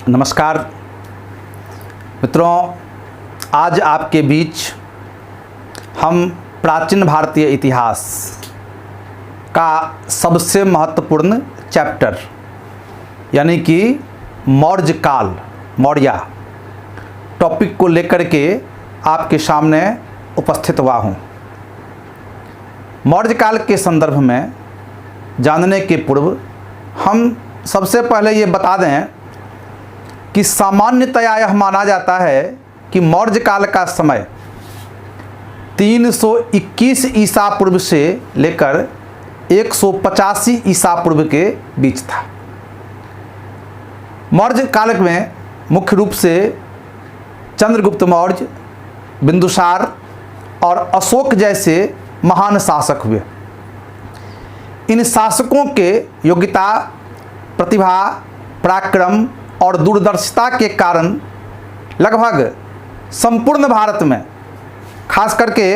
नमस्कार मित्रों, आज आपके बीच हम प्राचीन भारतीय इतिहास का सबसे महत्वपूर्ण चैप्टर यानी कि मौर्य काल, मौर्य टॉपिक को लेकर के आपके सामने उपस्थित हुआ हूँ। मौर्य काल के संदर्भ में जानने के पूर्व हम सबसे पहले ये बता दें कि सामान्यतया यह माना जाता है कि मौर्य काल का समय 321 ईसा पूर्व से लेकर 185 ईसा पूर्व के बीच था। मौर्य काल में मुख्य रूप से चंद्रगुप्त मौर्य, बिंदुसार और अशोक जैसे महान शासक हुए। इन शासकों के योग्यता, प्रतिभा, पराक्रम और दूरदर्शिता के कारण लगभग संपूर्ण भारत में, खास करके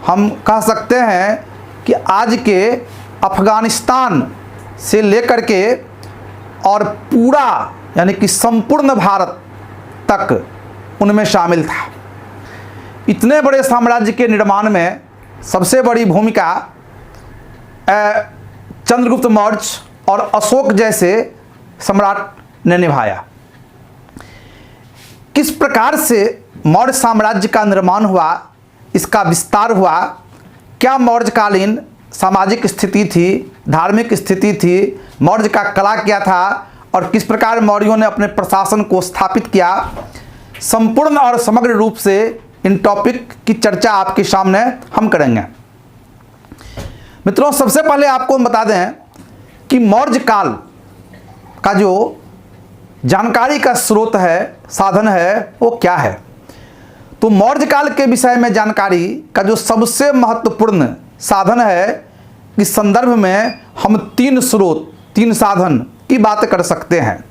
हम कह सकते हैं कि आज के अफगानिस्तान से लेकर के और पूरा यानी कि संपूर्ण भारत तक उनमें शामिल था। इतने बड़े साम्राज्य के निर्माण में सबसे बड़ी भूमिका चंद्रगुप्त मौर्य और अशोक जैसे सम्राट ने निभाया। किस प्रकार से मौर्य साम्राज्य का निर्माण हुआ, इसका विस्तार हुआ, क्या मौर्यकालीन सामाजिक स्थिति थी, धार्मिक स्थिति थी, मौर्य का कला क्या था और किस प्रकार मौर्यों ने अपने प्रशासन को स्थापित किया, संपूर्ण और समग्र रूप से इन टॉपिक की चर्चा आपके सामने हम करेंगे। मित्रों, सबसे पहले आपको बता दें कि मौर्य काल का जो जानकारी का स्रोत है, साधन है, वो क्या है। तो मौर्य काल के विषय में जानकारी का जो सबसे महत्वपूर्ण साधन है, इस संदर्भ में हम तीन स्रोत, तीन साधन की बात कर सकते हैं।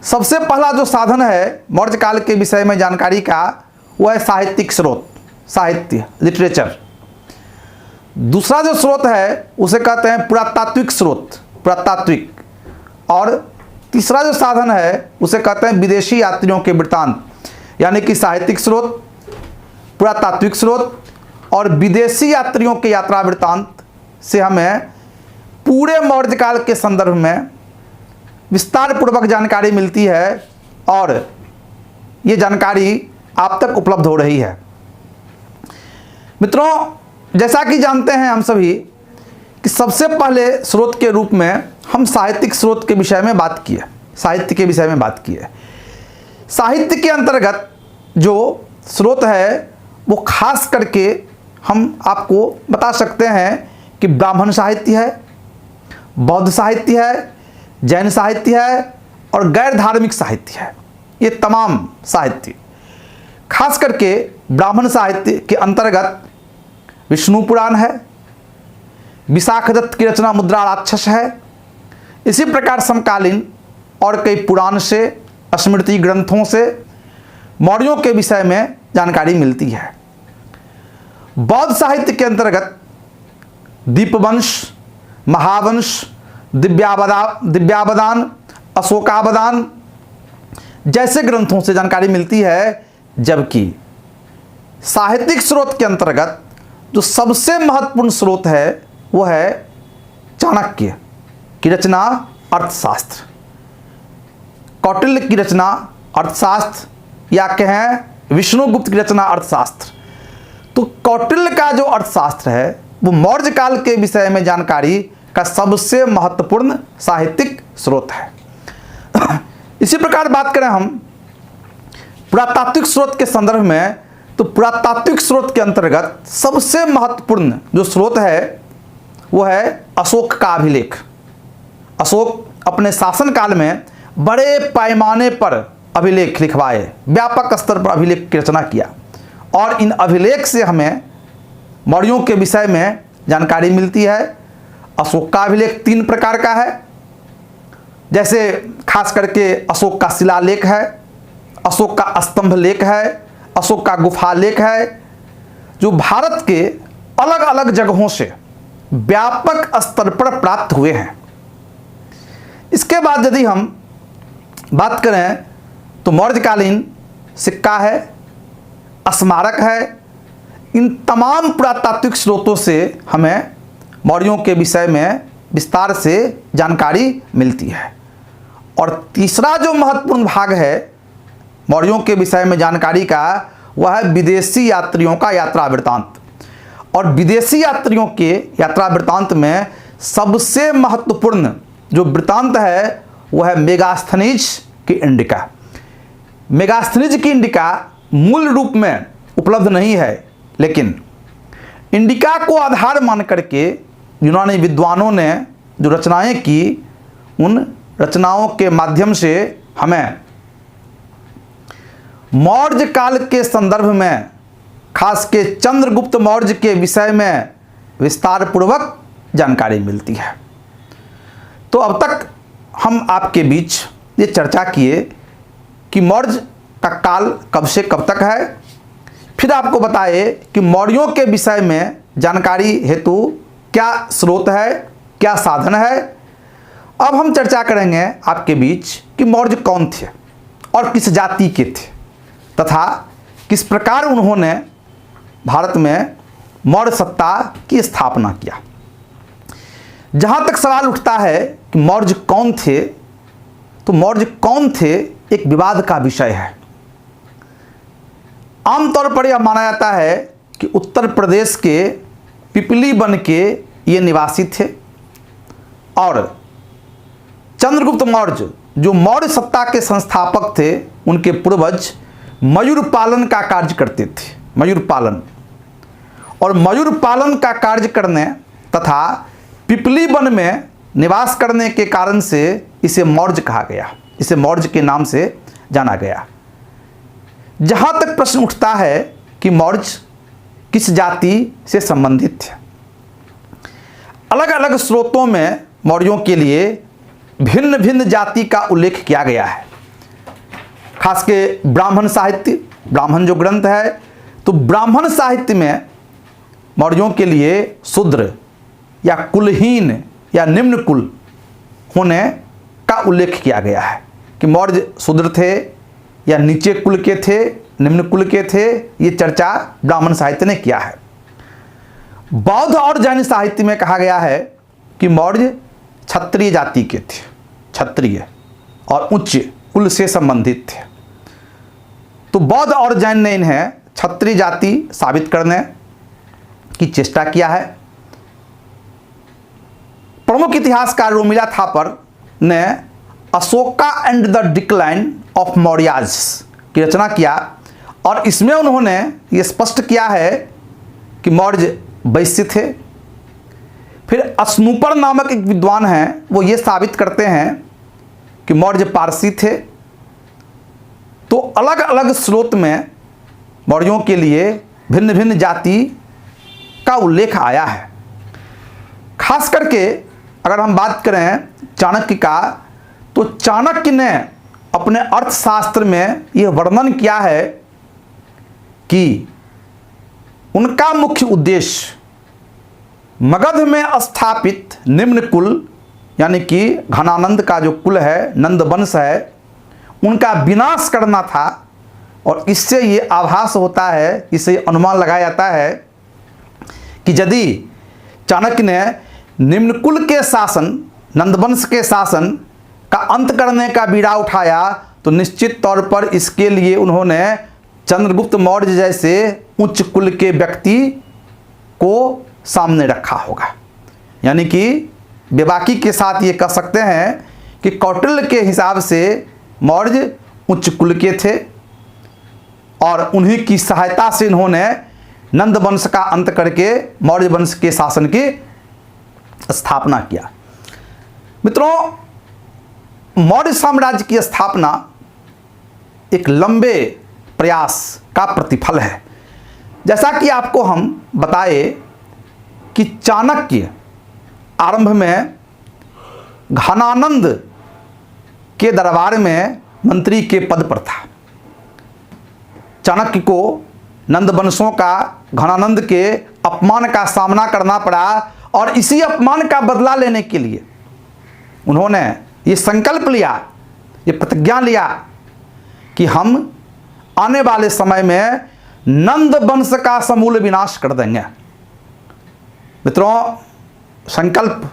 सबसे पहला जो साधन है मौर्य काल के विषय में जानकारी का, वह है साहित्यिक स्रोत, साहित्य, लिटरेचर। दूसरा जो स्रोत है उसे कहते हैं पुरातात्विक स्रोत, पुरातात्विक। और तीसरा जो साधन है उसे कहते हैं विदेशी यात्रियों के वृत्तांत, यानी कि साहित्यिक स्रोत, पुरातात्विक स्रोत और विदेशी यात्रियों के यात्रा वृत्तांत से हमें पूरे मौर्य काल के संदर्भ में विस्तार पूर्वक जानकारी मिलती है और ये जानकारी आप तक उपलब्ध हो रही है। मित्रों, जैसा कि जानते हैं हम सभी कि सबसे पहले स्रोत के रूप में हम साहित्यिक स्रोत के विषय में बात किए, साहित्य के विषय में बात किए। साहित्य के अंतर्गत जो स्रोत है वो खास करके हम आपको बता सकते हैं कि ब्राह्मण साहित्य है, बौद्ध साहित्य है, जैन साहित्य है और गैर धार्मिक साहित्य है। ये तमाम साहित्य, खास करके ब्राह्मण साहित्य के अंतर्गत विष्णु पुराण है, विशाखदत्त की रचना मुद्रा राक्षस है। इसी प्रकार समकालीन और कई पुराण से, स्मृति ग्रंथों से मौर्यों के विषय में जानकारी मिलती है। बौद्ध साहित्य के अंतर्गत दीपवंश, महावंश, दिव्यावदान, अशोकावदान जैसे ग्रंथों से जानकारी मिलती है। जबकि साहित्यिक स्रोत के अंतर्गत जो सबसे महत्वपूर्ण स्रोत है वो है चाणक्य की रचना अर्थशास्त्र, कौटिल्य की रचना अर्थशास्त्र, या कहें विष्णुगुप्त की रचना अर्थशास्त्र। तो कौटिल्य का जो अर्थशास्त्र है वो मौर्य काल के विषय में जानकारी का सबसे महत्वपूर्ण साहित्यिक स्रोत है। इसी प्रकार बात करें हम पुरातात्विक स्रोत के संदर्भ में, तो पुरातात्विक स्रोत के अंतर्गत सबसे महत्वपूर्ण जो स्रोत है वो है अशोक का अभिलेख। अशोक अपने शासन काल में बड़े पैमाने पर अभिलेख लिखवाए, व्यापक स्तर पर अभिलेख की रचना किया और इन अभिलेख से हमें मौर्यों के विषय में जानकारी मिलती है। अशोक का अभिलेख तीन प्रकार का है, जैसे खास करके अशोक का शिलालेख है, अशोक का स्तंभ लेख है, अशोक का गुफा लेख है, जो भारत के अलग अलग जगहों से व्यापक स्तर पर प्राप्त हुए हैं। इसके बाद यदि हम बात करें तो मौर्यकालीन सिक्का है, स्मारक है। इन तमाम पुरातात्विक स्रोतों से हमें मौर्यों के विषय में विस्तार से जानकारी मिलती है। और तीसरा जो महत्वपूर्ण भाग है मौर्यों के विषय में जानकारी का, वह है विदेशी यात्रियों का यात्रा वृत्तांत। और विदेशी यात्रियों के यात्रा वृत्तांत में सबसे महत्वपूर्ण जो वृत्तांत है वह है मेगास्थनीज की इंडिका। मेगास्थनीज की इंडिका मूल रूप में उपलब्ध नहीं है, लेकिन इंडिका को आधार मान करके यूनानी विद्वानों ने जो रचनाएं की, उन रचनाओं के माध्यम से हमें मौर्य काल के संदर्भ में, खास के चंद्रगुप्त मौर्य के विषय में विस्तार पूर्वक जानकारी मिलती है। तो अब तक हम आपके बीच ये चर्चा किए कि मौर्य का काल कब से कब तक है, फिर आपको बताए कि मौर्यों के विषय में जानकारी हेतु क्या स्रोत है, क्या साधन है। अब हम चर्चा करेंगे आपके बीच कि मौर्य कौन थे और किस जाति के थे, तथा किस प्रकार उन्होंने भारत में मौर्य सत्ता की स्थापना किया। जहाँ तक सवाल उठता है कि मौर्य कौन थे, तो मौर्य कौन थे एक विवाद का विषय है। आमतौर पर यह माना जाता है कि उत्तर प्रदेश के पिपली वन के ये निवासी थे और चंद्रगुप्त मौर्य जो मौर्य सत्ता के संस्थापक थे, उनके पूर्वज मयूर पालन का कार्य करते थे। मयूर पालन, और मयूर पालन का कार्य करने तथा पिपली वन में निवास करने के कारण से इसे मौर्य कहा गया, इसे मौर्य के नाम से जाना गया। जहाँ तक प्रश्न उठता है कि मौर्य किस जाति से संबंधित थे, अलग अलग स्रोतों में मौर्यों के लिए भिन्न भिन्न जाति का उल्लेख किया गया है। खास के ब्राह्मण साहित्य, ब्राह्मण जो ग्रंथ है, तो ब्राह्मण साहित्य में मौर्यों के लिए शूद्र या कुलहीन या निम्न कुल होने का उल्लेख किया गया है कि मौर्य शूद्र थे या नीचे कुल के थे, निम्न कुल के थे। ये चर्चा ब्राह्मण साहित्य ने किया है। बौद्ध और जैन साहित्य में कहा गया है कि मौर्य क्षत्रिय जाति के थे, क्षत्रिय और उच्च कुल से संबंधित थे। तो बौद्ध और जैन ने इन्हें क्षत्रिय जाति साबित करने की चेष्टा किया है। प्रमुख इतिहासकार रोमिला थापर ने Ashoka and the decline of Mauryas की रचना किया और इसमें उन्होंने ये स्पष्ट किया है कि मौर्य वैश्य थे। फिर अस्नुपर नामक एक विद्वान हैं, वो ये साबित करते हैं कि मौर्य पारसी थे। तो अलग अलग स्रोत में मौर्यों के लिए भिन्न भिन्न जाति का उल्लेख आया है। खास करके अगर हम बात करें चाणक्य का, तो चाणक्य ने अपने अर्थशास्त्र में यह वर्णन किया है कि उनका मुख्य उद्देश्य मगध में स्थापित निम्न कुल यानी कि घनानंद का जो कुल है, नंद वंश है, उनका विनाश करना था। और इससे ये आभास होता है, इससे अनुमान लगाया जाता है कि यदि चाणक्य ने निम्न कुल के शासन, नंदवंश के शासन का अंत करने का बीड़ा उठाया, तो निश्चित तौर पर इसके लिए उन्होंने चंद्रगुप्त मौर्य जैसे उच्च कुल के व्यक्ति को सामने रखा होगा। यानी कि बेबाकी के साथ ये कह सकते हैं कि कौटिल्य के हिसाब से मौर्य उच्च कुल के थे और उन्हीं की सहायता से इन्होंने नंद वंश का अंत करके मौर्य वंश के शासन की स्थापना किया। मित्रों, मौर्य साम्राज्य की स्थापना एक लंबे प्रयास का प्रतिफल है। जैसा कि आपको हम बताए कि चाणक्य आरंभ में घनानंद के दरबार में मंत्री के पद पर था। चाणक्य को नंदवंशों का, घनानंद के अपमान का सामना करना पड़ा और इसी अपमान का बदला लेने के लिए उन्होंने ये संकल्प लिया ये प्रतिज्ञा लिया कि हम आने वाले समय में नंद वंश का समूल विनाश कर देंगे। मित्रों, संकल्प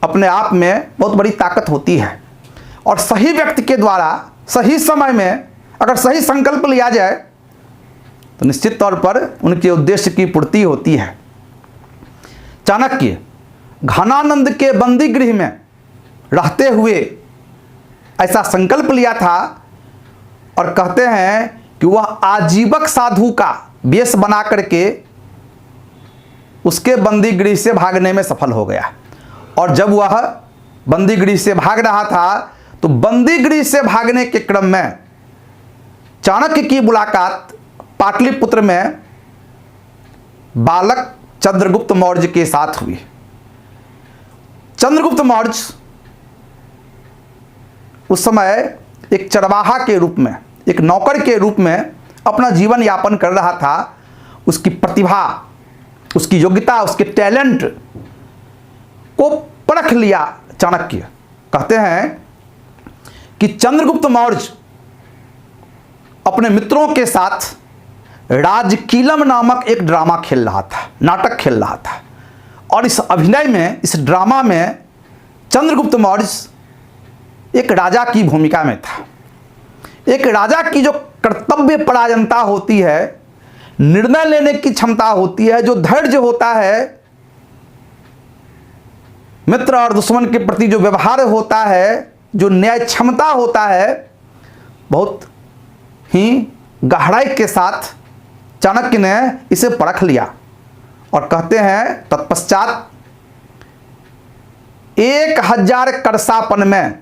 अपने आप में बहुत बड़ी ताकत होती है और सही व्यक्ति के द्वारा सही समय में अगर सही संकल्प लिया जाए तो निश्चित तौर पर उनके उद्देश्य की पूर्ति होती है। चाणक्य घनानंद के बंदी गृह में रहते हुए ऐसा संकल्प लिया था और कहते हैं कि वह आजीवक साधु का वेश बना करके उसके बंदी गृह से भागने में सफल हो गया। और जब वह बंदी गृह से भाग रहा था तो बंदी गृह से भागने के क्रम में चाणक्य की मुलाकात पाटलिपुत्र में बालक चंद्रगुप्त मौर्य के साथ हुई। चंद्रगुप्त मौर्य उस समय एक चरवाहा के रूप में, एक नौकर के रूप में अपना जीवन यापन कर रहा था। उसकी प्रतिभा, उसकी योग्यता, उसके टैलेंट को परख लिया चाणक्य। कहते हैं कि चंद्रगुप्त मौर्य अपने मित्रों के साथ राजकीलम नामक एक ड्रामा खेल रहा था, नाटक खेल रहा था। और इस अभिनय में, इस ड्रामा में चंद्रगुप्त मौर्य एक राजा की भूमिका में था। एक राजा की जो कर्तव्य परायणता होती है, निर्णय लेने की क्षमता होती है, जो धैर्य होता है, मित्र और दुश्मन के प्रति जो व्यवहार होता है, जो न्याय क्षमता होता है, बहुत ही गहराई के साथ चाणक्य ने इसे परख लिया। और कहते हैं तत्पश्चात 1000 करसापन में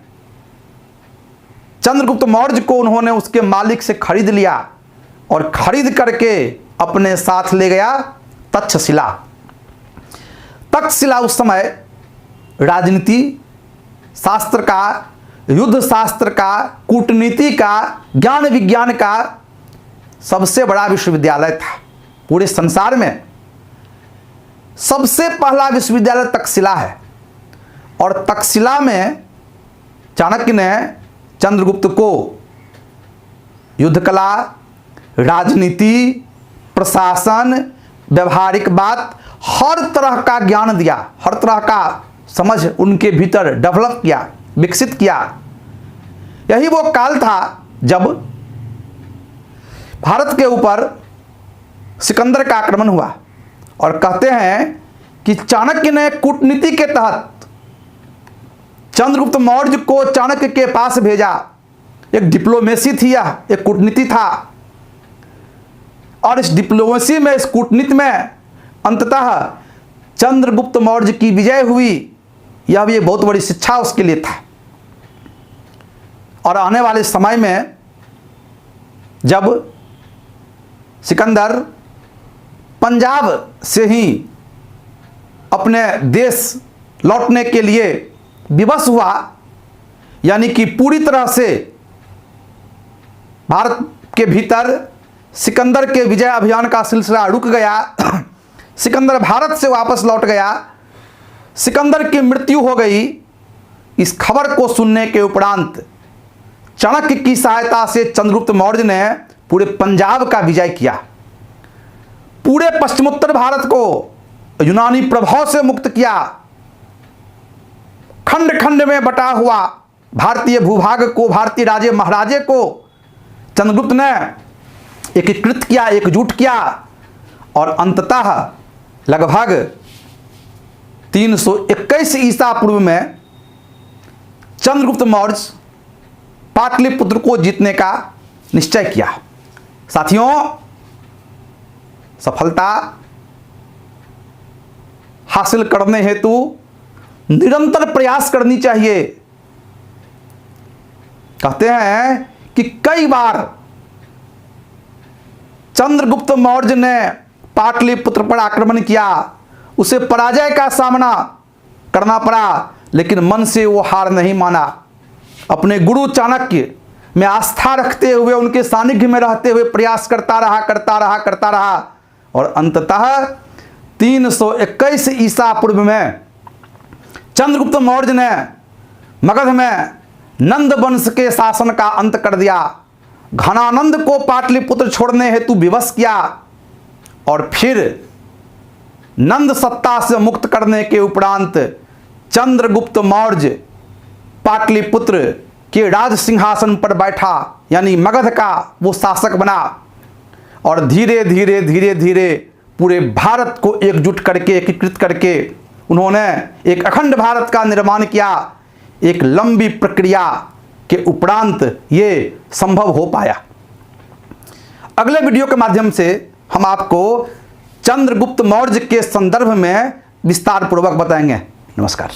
चंद्रगुप्त मौर्य को उन्होंने उसके मालिक से खरीद लिया और खरीद करके अपने साथ ले गया तक्षशिला। तक्षशिला उस समय राजनीति शास्त्र का, युद्ध शास्त्र का, कूटनीति का, ज्ञान विज्ञान का सबसे बड़ा विश्वविद्यालय था। पूरे संसार में सबसे पहला विश्वविद्यालय तक्षशिला है। और तक्षशिला में चाणक्य ने चंद्रगुप्त को युद्ध कला, राजनीति, प्रशासन, व्यवहारिक बात, हर तरह का ज्ञान दिया, हर तरह का समझ उनके भीतर डेवलप किया, विकसित किया। यही वो काल था जब भारत के ऊपर सिकंदर का आक्रमण हुआ। और कहते हैं कि चाणक्य ने कूटनीति के तहत चंद्रगुप्त मौर्य को चाणक्य के पास भेजा। एक डिप्लोमेसी थी, यह एक कूटनीति था। और इस डिप्लोमेसी में, इस कूटनीति में अंततः चंद्रगुप्त मौर्य की विजय हुई। यह भी एक बहुत बड़ी शिक्षा उसके लिए था। और आने वाले समय में जब सिकंदर पंजाब से ही अपने देश लौटने के लिए विवश हुआ, यानी कि पूरी तरह से भारत के भीतर सिकंदर के विजय अभियान का सिलसिला रुक गया। सिकंदर भारत से वापस लौट गया, सिकंदर की मृत्यु हो गई। इस खबर को सुनने के उपरांत चाणक्य की सहायता से चंद्रगुप्त मौर्य ने पूरे पंजाब का विजय किया। पूरे पश्चिमोत्तर भारत को यूनानी प्रभाव से मुक्त किया। खंड खंड में बटा हुआ भारतीय भूभाग को, भारतीय राजे महाराजे को चंद्रगुप्त ने एकीकृत किया, एकजुट किया। और अंततः लगभग 321 ईसा पूर्व में चंद्रगुप्त मौर्य पाटलिपुत्र को जीतने का निश्चय किया। साथियों, सफलता हासिल करने हेतु निरंतर प्रयास करनी चाहिए। कहते हैं कि कई बार चंद्रगुप्त मौर्य ने पाटलिपुत्र पर आक्रमण किया, उसे पराजय का सामना करना पड़ा, लेकिन मन से वो हार नहीं माना। अपने गुरु चाणक्य में आस्था रखते हुए, उनके सानिध्य में रहते हुए प्रयास करता रहा और अंततः 321 ईसा पूर्व में चंद्रगुप्त मौर्य ने मगध में नंद वंश के शासन का अंत कर दिया, घनानंद को पाटलिपुत्र छोड़ने हेतु विवश किया और फिर नंद सत्ता से मुक्त करने के उपरांत चंद्रगुप्त मौर्य पाटलिपुत्र के राज सिंहासन पर बैठा, यानी मगध का वो शासक बना और धीरे धीरे धीरे धीरे पूरे भारत को एकजुट करके एकीकृत करके उन्होंने एक अखंड भारत का निर्माण किया। एक लंबी प्रक्रिया के उपरांत ये संभव हो पाया। अगले वीडियो के माध्यम से हम आपको चंद्रगुप्त मौर्य के संदर्भ में विस्तार पूर्वक बताएंगे। नमस्कार।